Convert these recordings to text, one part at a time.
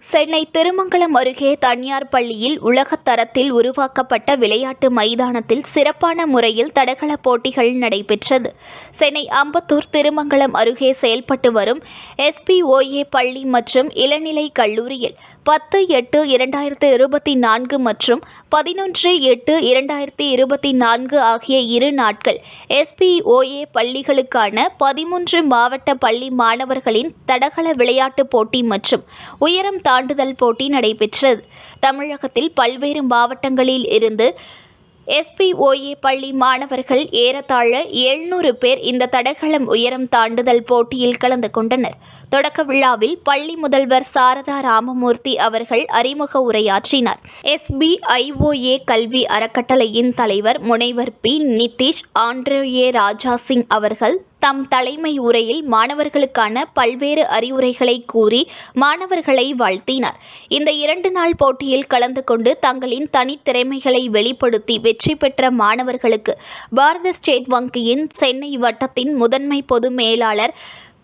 சென்னை திருமங்கலம் அருகே தனியார் பள்ளியில் உலகத்தரத்தில் உருவாக்கப்பட்ட விளையாட்டு மைதானத்தில் சிறப்பான முறையில் தடகள போட்டிகள் நடைபெற்றது. சென்னை அம்பத்தூர் திருமங்கலம் அருகே செயல்பட்டு வரும் SPOA பள்ளி மற்றும் இளநிலை கல்லூரியில் 10/8/2024 மற்றும் 11/8/2024 ஆகிய 2 நாட்கள் SPOA பள்ளிகளுக்கான 13 மாவட்ட பள்ளி மாணவர்களின் தடகள விளையாட்டு போட்டி மற்றும் உயரம் தாண்டுதல் போட்டி நடைபெற்றது. தமிழகத்தில் பல்வேறு மாவட்டங்களில் இருந்து SPOA பள்ளி மாணவர்கள் ஏறத்தாழ 700 பேர் இந்த தடகளம் உயரம் தாண்டுதல் போட்டியில் கலந்து கொண்டனர். தொடக்க விழாவில் பள்ளி முதல்வர் சாரதா ராமமூர்த்தி அவர்கள் அறிமுக உரையாற்றினார். SBIOA கல்வி அறக்கட்டளையின் தலைவர் முனைவர் P. நிதிஷ் ஆண்ட்ரே ராஜா சிங் அவர்கள் தம் தலைமை உரையில் மாணவர்களுக்கான பல்வேறு அறிவுரைகளை கூறி மாணவர்களை வாழ்த்தினார். இந்த 2 நாள் போட்டியில் கலந்து கொண்டு தங்களின் தனித்திறமைகளை வெளிப்படுத்தி வெற்றி பெற்ற மாணவர்களுக்கு பாரத ஸ்டேட் வங்கியின் சென்னை வட்டத்தின் முதன்மை பொது மேலாளர்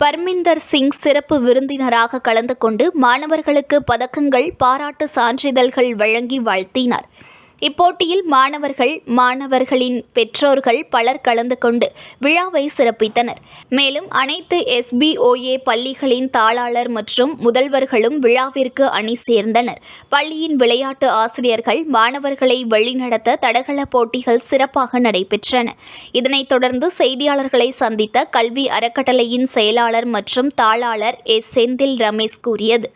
பர்மிந்தர் சிங் சிறப்பு விருந்தினராக கலந்து கொண்டு மாணவர்களுக்கு பதக்கங்கள், பாராட்டு சான்றிதழ்கள் வழங்கி வாழ்த்தினார். இப்போட்டியில் மாணவர்களின் பெற்றோர்கள் பலர் கலந்து கொண்டு விழாவை சிறப்பித்தனர். மேலும் அனைத்து SBOA பள்ளிகளின் தாளாளர் மற்றும் முதல்வர்களும் விழாவிற்கு அணி சேர்ந்தனர். பள்ளியின் விளையாட்டு ஆசிரியர்கள் மாணவர்களை வழிநடத்த தடகள போட்டிகள் சிறப்பாக நடைபெற்றன. இதனைத் தொடர்ந்து செய்தியாளர்களை சந்தித்த கல்வி அறக்கட்டளையின் செயலாளர் மற்றும் தாளாளர் செந்தில் ரமேஷ் கூறியது,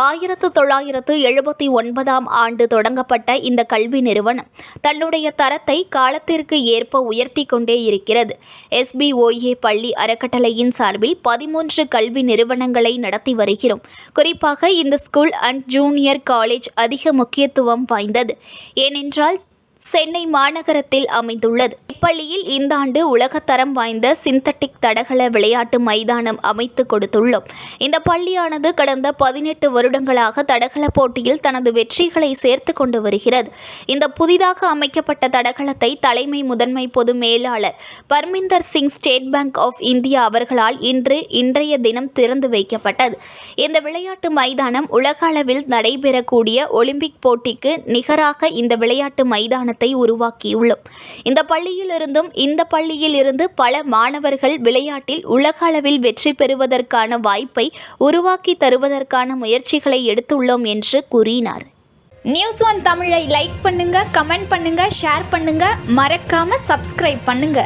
1979ஆம் ஆண்டு தொடங்கப்பட்ட இந்த கல்வி நிறுவனம் தன்னுடைய தரத்தை காலத்திற்கு ஏற்ப உயர்த்தி கொண்டே இருக்கிறது. SBOA பள்ளி அறக்கட்டளையின் சார்பில் 13 கல்வி நிறுவனங்களை நடத்தி வருகிறோம். குறிப்பாக இந்த ஸ்கூல் அண்ட் ஜூனியர் காலேஜ் அதிக முக்கியத்துவம் வாய்ந்தது. ஏனென்றால் சென்னை மாநகரத்தில் அமைந்துள்ளது. இப்பள்ளியில் இந்த ஆண்டு உலகத்தரம் வாய்ந்த சிந்தட்டிக் தடகள விளையாட்டு மைதானம் அமைத்து கொடுத்துள்ளோம். இந்த பள்ளியானது கடந்த 18 வருடங்களாக தடகள போட்டியில் தனது வெற்றிகளை சேர்த்து கொண்டு வருகிறது. இந்த புதிதாக அமைக்கப்பட்ட தடகளத்தை தலைமை முதன்மை பொது மேலாளர் Parminder Singh State Bank of India அவர்களால் இன்றைய தினம் திறந்து வைக்கப்பட்டது. இந்த விளையாட்டு மைதானம் உலக அளவில் நடைபெறக்கூடிய ஒலிம்பிக் போட்டிக்கு நிகராக இந்த விளையாட்டு மைதானத்தை உருவாக்கியுள்ளோம். இந்த பள்ளியில் இருந்து பல மாணவர்கள் விளையாட்டில் உலக அளவில் வெற்றி பெறுவதற்கான வாய்ப்பை உருவாக்கி தருவதற்கான முயற்சிகளை எடுத்துள்ளோம் என்று கூறினார். News1 தமிழை லைக் பண்ணுங்க, கமெண்ட் பண்ணுங்க, ஷேர் பண்ணுங்க, மறக்காம சப்ஸ்கிரைப் பண்ணுங்க.